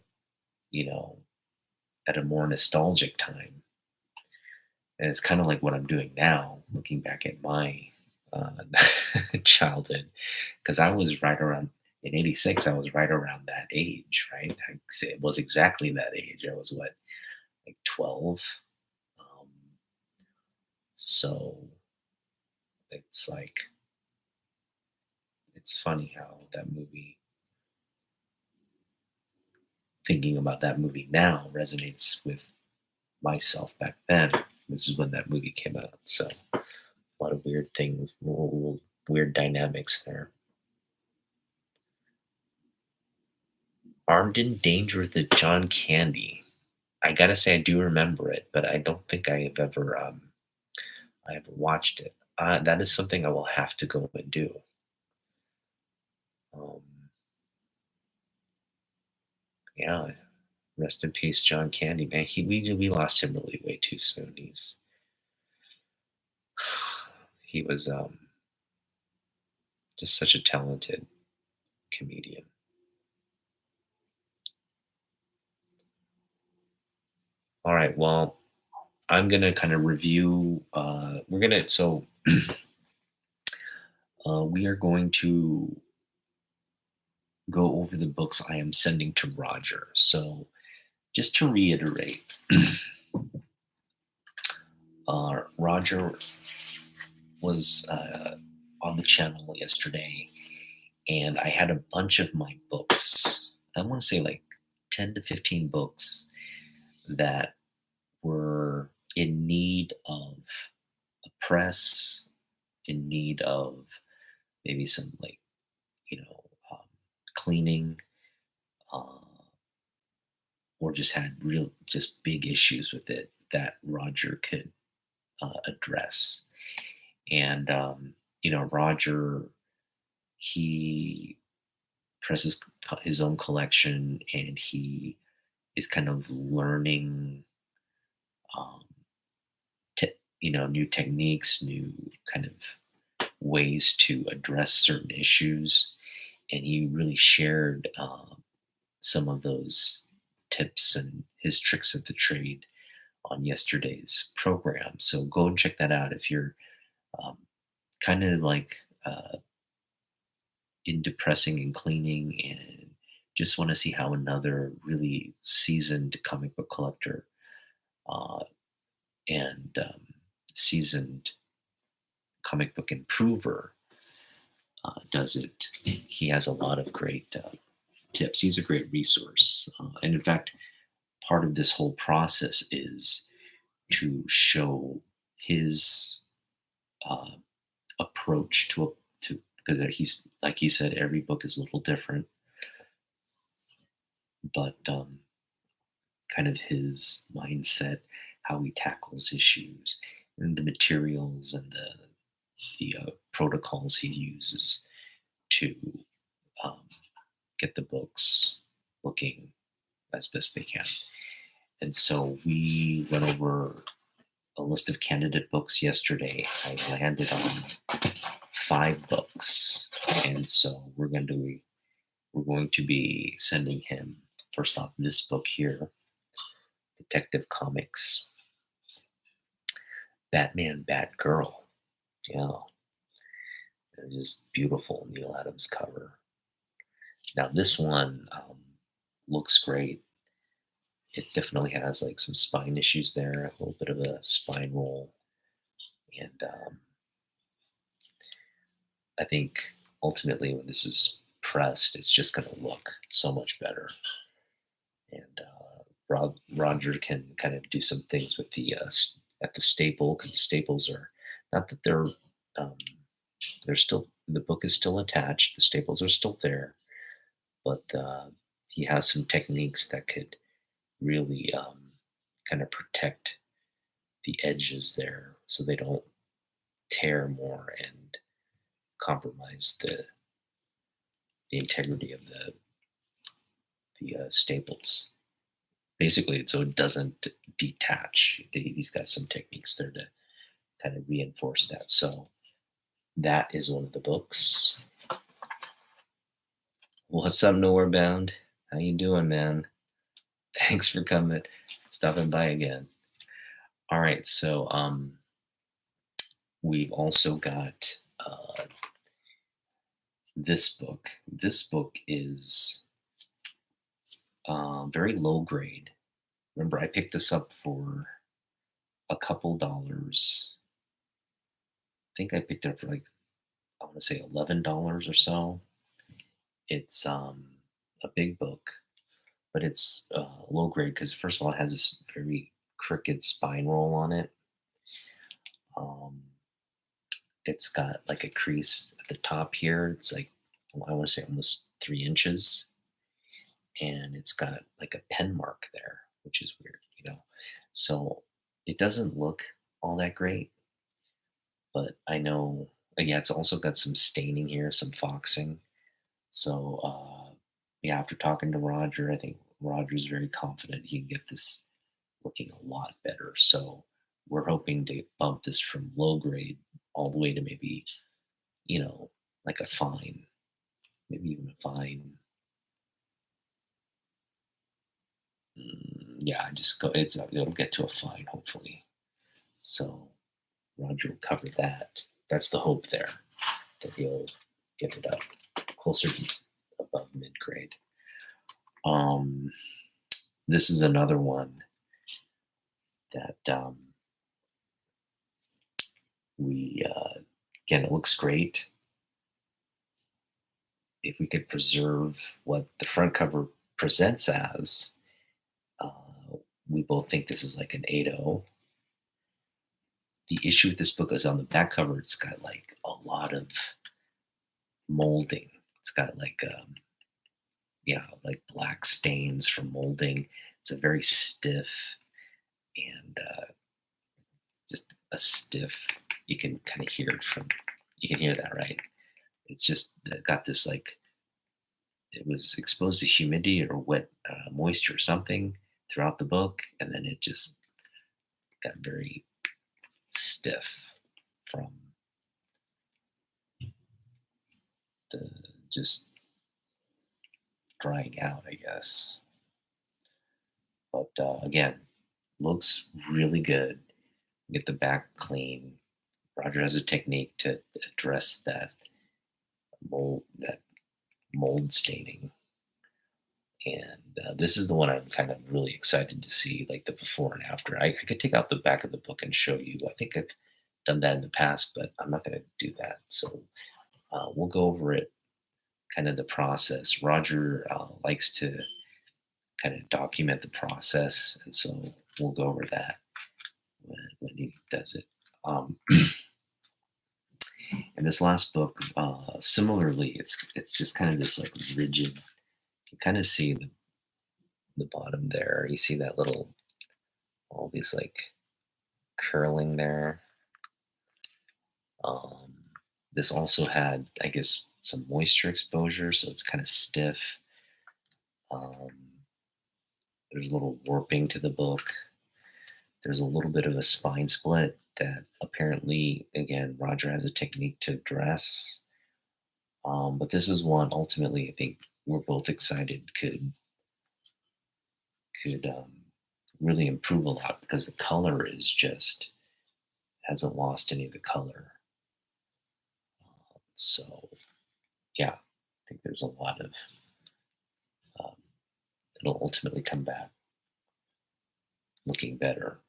you know at a more nostalgic time, and it's kind of like what I'm doing now, looking back at my uh, childhood, because I was right around in '86. I was right around that age, right? It was exactly that age. I was what, like 12. Um, so it's like it's funny how that movie, thinking about that movie now, resonates with myself back then. This is when that movie came out. So a lot of weird things, little weird dynamics there. Armed and Dangerous with John Candy. I gotta say I do remember it, but I don't think I ever watched it. That is something I will have to go and do. Um, yeah, rest in peace, John Candy. Man, we lost him really way too soon. He was just such a talented comedian. All right, well, I'm gonna kind of review. We're gonna so We are going to go over the books I am sending to Roger. So, just to reiterate, Roger was on the channel yesterday, and I had a bunch of my books. I want to say like 10 to 15 books that were in need of a press, in need of maybe some like, you know, um, cleaning, uh, or just had real, just big issues with it that Roger could address. And, Roger, he presses his own collection, and he is kind of learning, um, new techniques, new kind of ways to address certain issues. And he really shared some of those tips and his tricks of the trade on yesterday's program. So go and check that out if you're um, kind of like into pressing and cleaning and just want to see how another really seasoned comic book collector uh, and seasoned comic book improver does it. He has a lot of great tips. He's a great resource. And in fact, part of this whole process is to show his uh, approach to because he's like he said, every book is a little different, but kind of his mindset, how he tackles issues, and the materials and the protocols he uses to um, get the books looking as best they can. And so we went over a list of candidate books yesterday. I landed on 5 books, and so we're going to be sending him first off this book here, Detective Comics, Batman Batgirl. Yeah, it's just beautiful Neil Adams cover. Now this one looks great. It definitely has like some spine issues there, a little bit of a spine roll, and I think ultimately when this is pressed, it's just going to look so much better. And Roger can kind of do some things with at the staple, because the staples are not that um, they're still, the book is still attached, the staples are still there, but he has some techniques that could really kind of protect the edges there so they don't tear more and compromise the integrity of the staples. Basically, so it doesn't detach. He's got some techniques there to kind of reinforce that. So that is one of the books. What's up, Nowhere Bound? How you doing, man? Thanks for coming, stopping by again. All right, so we've also got this book. This book is very low grade. Remember, I picked this up for a couple dollars. I think I picked it up for like, I want to say $11 or so. It's a big book, but it's low grade because first of all, it has this very crooked spine roll on it. Um, it's got like a crease at the top here. It's like, I want to say almost 3 inches, and it's got like a pen mark there, which is weird. So it doesn't look all that great, but I know, yeah, it's also got some staining here, some foxing. So, yeah, after talking to Roger, I think Roger's very confident he can get this looking a lot better. So, we're hoping to bump this from low grade all the way to maybe, like a fine, maybe even a fine. Yeah, just go. It'll get to a fine, hopefully. So, Roger will cover that. That's the hope there. that he'll get it up closer to above mid-grade. This is another one that we again, it looks great. If we could preserve what the front cover presents as, uh, we both think this is like an 8.0. The issue with this book is on the back cover, it's got like a lot of molding. It's got like, like black stains from molding. It's a very stiff and just a stiff, you can kind of hear it from, you can hear that, right? It's just got this like, it was exposed to humidity or wet moisture or something throughout the book, and then it just got very stiff from the just drying out, I guess. But again, looks really good. Get the back clean. Roger has a technique to address that mold staining. And this is the one I'm kind of really excited to see, like the before and after. I could take out the back of the book and show you. I think I've done that in the past, but I'm not going to do that. So we'll go over it, kind of the process. Roger likes to kind of document the process, and so we'll go over that when he does it. And this last book, similarly, it's just kind of this like rigid. You kind of see the bottom there. You see that little, all these like curling there. This also had, I guess, some moisture exposure, so it's kind of stiff. There's a little warping to the book. There's a little bit of a spine split that apparently, again, Roger has a technique to address. But this is one ultimately I think we're both excited could really improve a lot, because the color is just hasn't lost any of the color. So yeah, I think there's a lot of it'll ultimately come back looking better,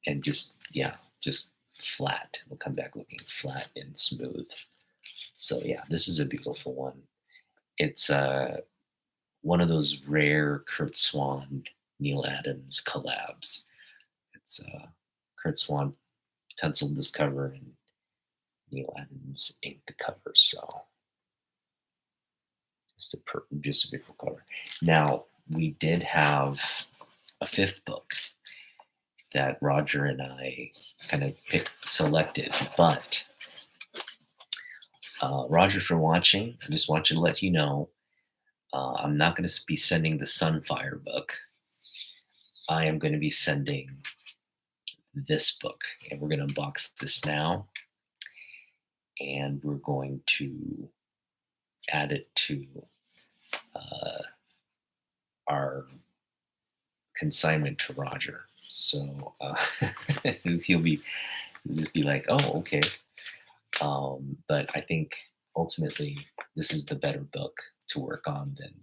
and just flat. It'll come back looking flat and smooth. So yeah, this is a beautiful one. It's one of those rare Kurt Swan, Neil Adams collabs. It's Kurt Swan penciled this cover and Neil Adams inked the cover. So just a beautiful cover. Now, we did have a fifth book that Roger and I kind of selected, but Roger, for watching, I just want you to let you know, I'm not going to be sending the Sunfire book. I am going to be sending this book, and we're going to unbox this now, and we're going to add it to our consignment to Roger. So he'll just be like, oh, okay. But I think ultimately this is the better book to work on than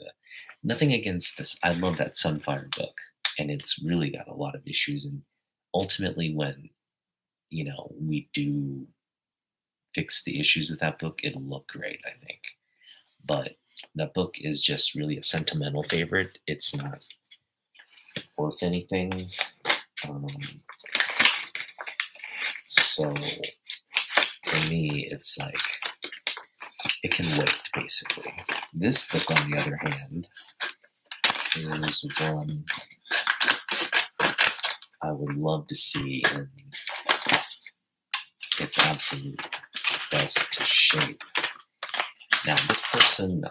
nothing against this. I love that Sunfire book, and it's really got a lot of issues. And ultimately, when we do fix the issues with that book, it'll look great, I think. But that book is just really a sentimental favorite. It's not worth anything. So for me, it's like, it can wait, basically. This book, on the other hand, is one I would love to see in its absolute best shape. Now, this person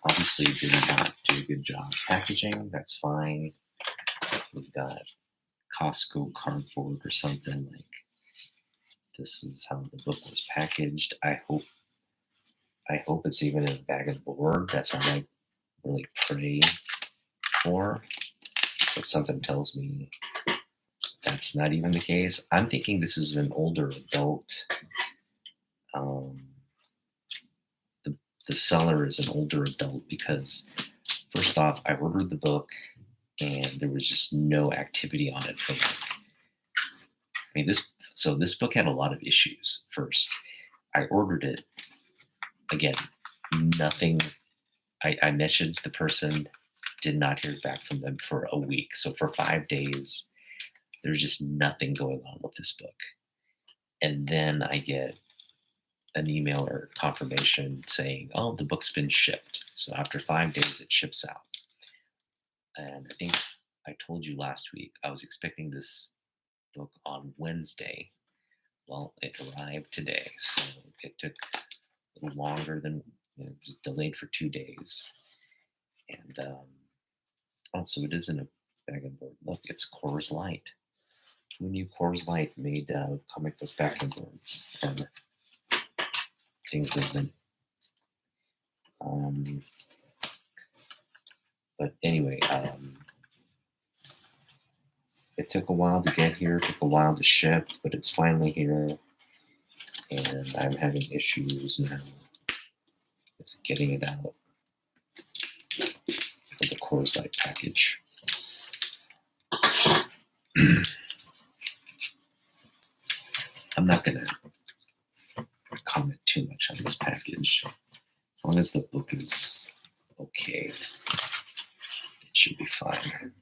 obviously did not do a good job packaging. That's fine. We've got Costco cardboard or something. Like, this is how the book was packaged. I hope it's even in a bag of board. That's all I really pray for. But something tells me that's not even the case. I'm thinking this is an older adult the seller is an older adult because, first off, I ordered the book and there was just no activity on it for this book had a lot of issues. First, I ordered it again, nothing. I messaged the person, did not hear back from them for a week. So for 5 days, there's just nothing going on with this book. And then I get an email or confirmation saying, oh, the book's been shipped. So after 5 days, it ships out. And I think I told you last week, I was expecting this book on Wednesday. Well, it arrived today. So it took a little longer than, it was delayed for 2 days. And, so it is in a bag and board. Look, it's Coors Light. Who knew Coors Light made comic book back and boards? And things have been. But anyway, it took a while to get here, took a while to ship, but it's finally here. And I'm having issues now just getting it out of the Coors Light package. I'm not going to comment too much on this package. As long as the book is okay, it should be fine.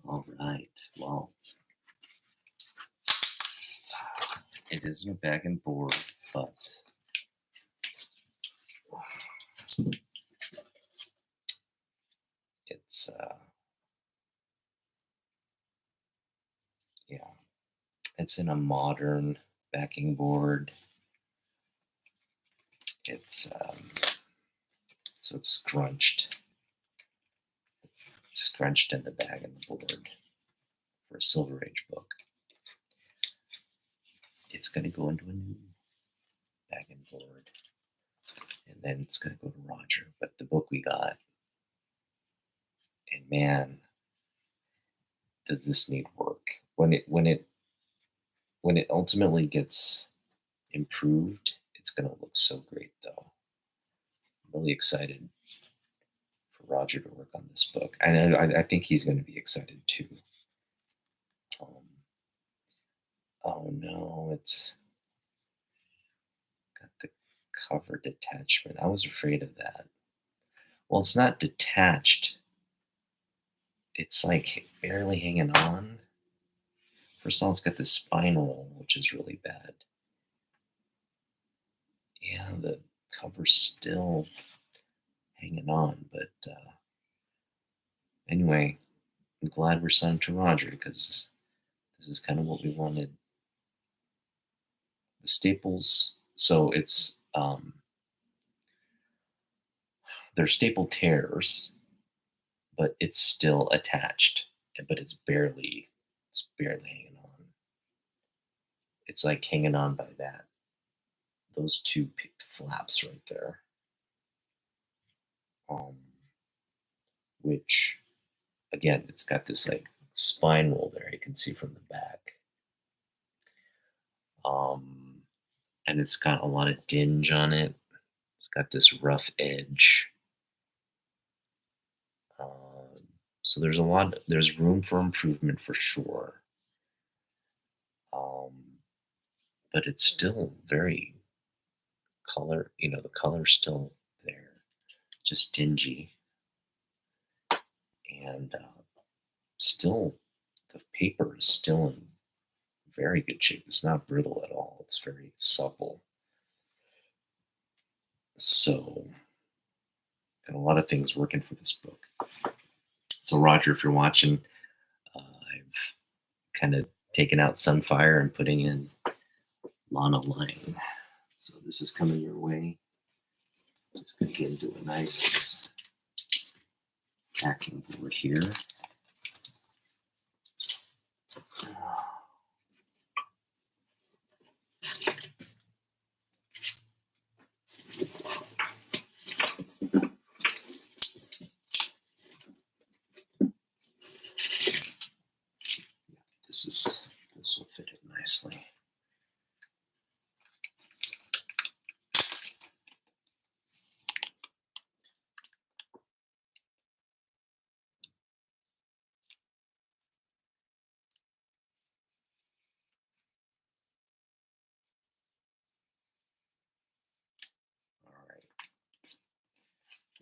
All right, well, it is in a bag and board, but it's, it's in a modern backing board. It's, so it's scrunched in the bag and the board for a Silver Age book. It's going to go into a new bag and board, and then it's going to go to Roger. But the book we got, and man, does this need work? When it ultimately gets improved, it's going to look so great, though. I'm really excited for Roger to work on this book, and I think he's going to be excited too. Oh no, it's got the cover detachment. I was afraid of that. Well, it's not detached. It's like barely hanging on. First of all, it's got the spine roll, which is really bad. Yeah, the cover's still hanging on, but anyway, I'm glad we're sending to Roger because this is kind of what we wanted. The staples, so it's they're staple tears, but it's still attached, but it's barely hanging on. It's like hanging on by those two flaps right there. Which, again, it's got this like spine roll there. You can see from the back. And it's got a lot of dinge on it. It's got this rough edge. So there's room for improvement for sure. But it's still very the color's still there, just dingy. And still, the paper is still in very good shape. It's not brittle at all. It's very supple. So, got a lot of things working for this book. So, Roger, if you're watching, I've kind of taken out Sunfire and putting in Lana Lang. So, this is coming your way. Just going to get into a nice packing board here.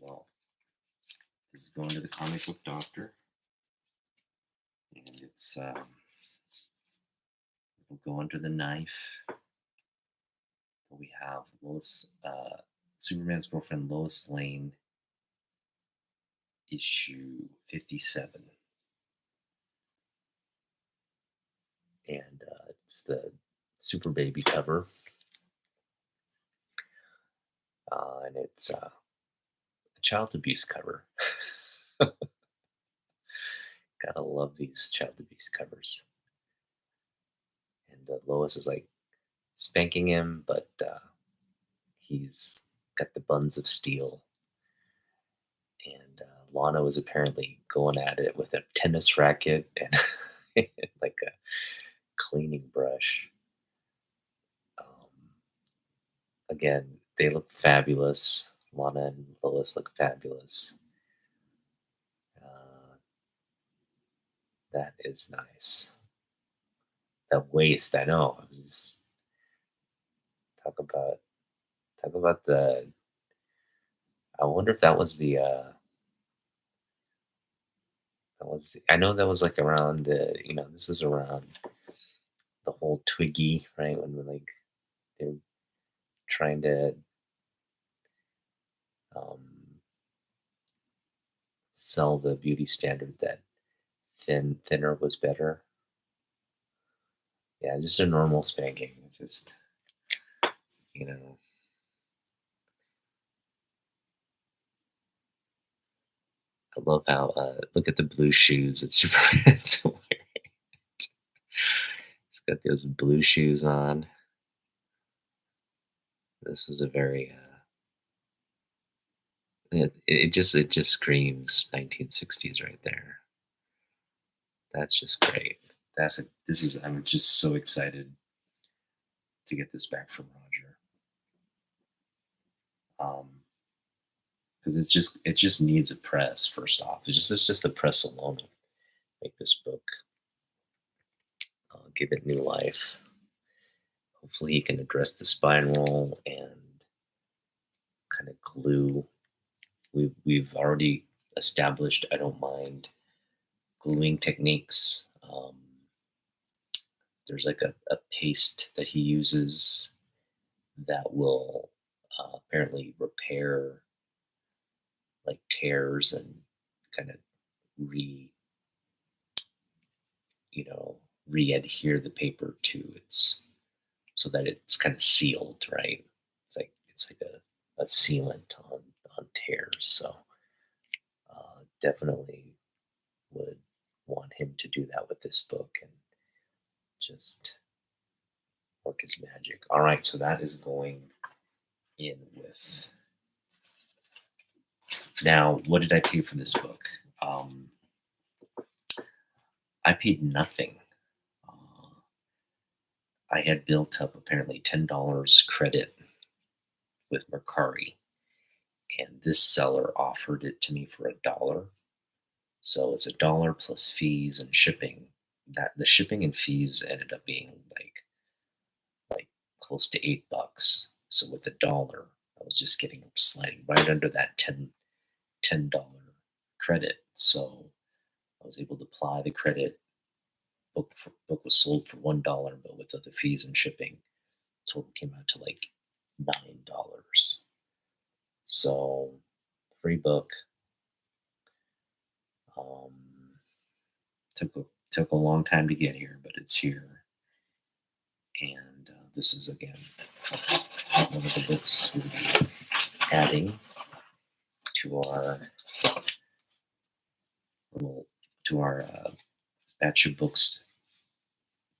Well, this is going to the comic book doctor, and it'll go under the knife. We have Superman's girlfriend Lois Lane, issue 57, and it's the Super Baby cover, and it's a child abuse cover. Gotta love these child abuse covers. And Lois is like spanking him, but he's got the buns of steel. And Lana was apparently going at it with a tennis racket and like a cleaning brush. Again, they look fabulous. Lana and Lois look fabulous. That is nice. The waist, I know. Talk about talk about the. I wonder if that was the. I know that was like around the. This is around the whole Twiggy, right? When like they're trying to um, sell the beauty standard that thinner was better. Yeah, just a normal spanking. It's just, you know, I love how, look at the blue shoes that Superman's wearing. He's got those blue shoes on. This was a very, it just screams 1960s right there. That's just great. I'm just so excited to get this back from Roger. Because it just needs a press. First off, it's just the press alone will make this book give it new life. Hopefully, he can address the spine roll and kind of glue. We've already established. I don't mind gluing techniques. There's like a paste that he uses that will apparently repair like tears and kind of re re-adhere the paper to its so that it's kind of sealed, right? It's like a sealant on tears. So definitely would want him to do that with this book and just work his magic. All right, so that is going in with. Now, what did I pay for this book? I paid nothing. I had built up apparently $10 credit with Mercari, and this seller offered it to me for $1. So it's $1 plus fees and shipping. That the shipping and fees ended up being like close to $8. So with $1, I was just getting sliding right under that $10 credit. So I was able to apply the credit. Book was sold for $1, but with other fees and shipping, total came out to like $9. So free book. Took a long time to get here, but it's here. And this is again one of the books we'll be adding to our batch of books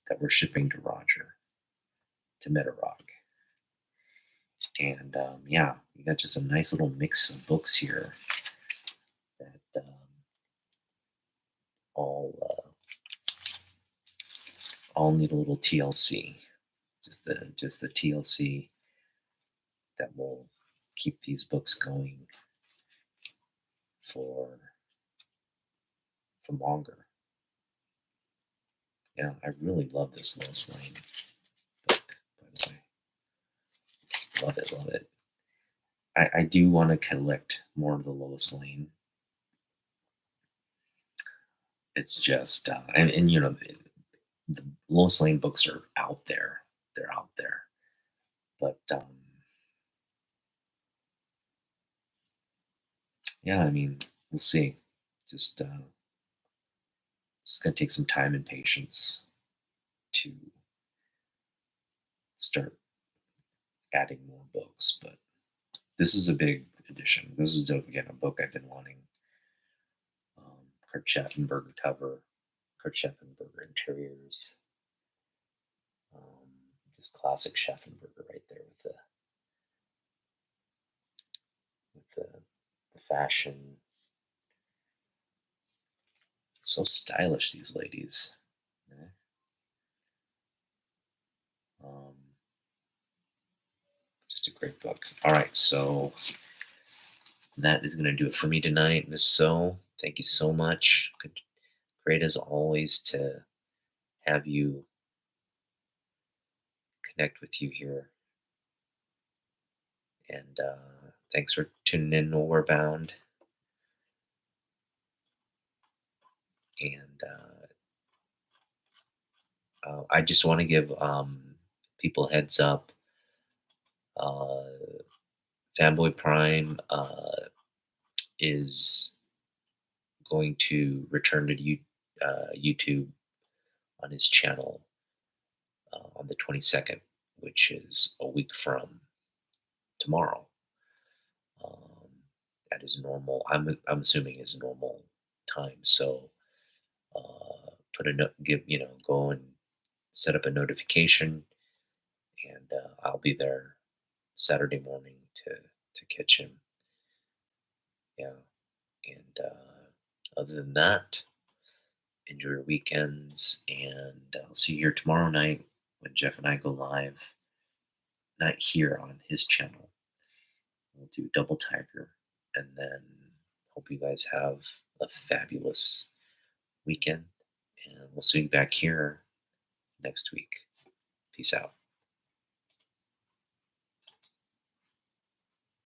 that we're shipping to Roger to Metarock. And yeah, we got just a nice little mix of books here that all need a little TLC. Just the TLC that will keep these books going for longer. Yeah, I really love this Lois Lane book, by the way. Love it, love it. I do want to collect more of the Lois Lane. It's just, and the Lois Lane books are out there. They're out there, but yeah, I mean, we'll see. Just, it's gonna take some time and patience to start adding more books. But this is a big edition. This is again a book I've been wanting. Kurt Schaffenberger cover, Kurt Schaffenberger interiors. Um, this classic Schaffenberger right there with the fashion. So stylish, these ladies. Yeah. Um, just a great book. All right, so that is going to do it for me tonight, Miss So. Thank you so much. Great as always to have you connect with you here. And thanks for tuning in, Nowhere Bound. And I just want to give people heads up. Uh, Fanboy Prime is going to return to YouTube on his channel on the 22nd, which is a week from tomorrow. Um, at his normal, I'm assuming his normal time. So put a note, go and set up a notification, and I'll be there Saturday morning to catch him. Yeah, and other than that, enjoy your weekends, and I'll see you here tomorrow night when Jeff and I go live. Not here on his channel. We'll do Double Tiger, and then hope you guys have a fabulous weekend, and we'll see you back here next week. Peace out.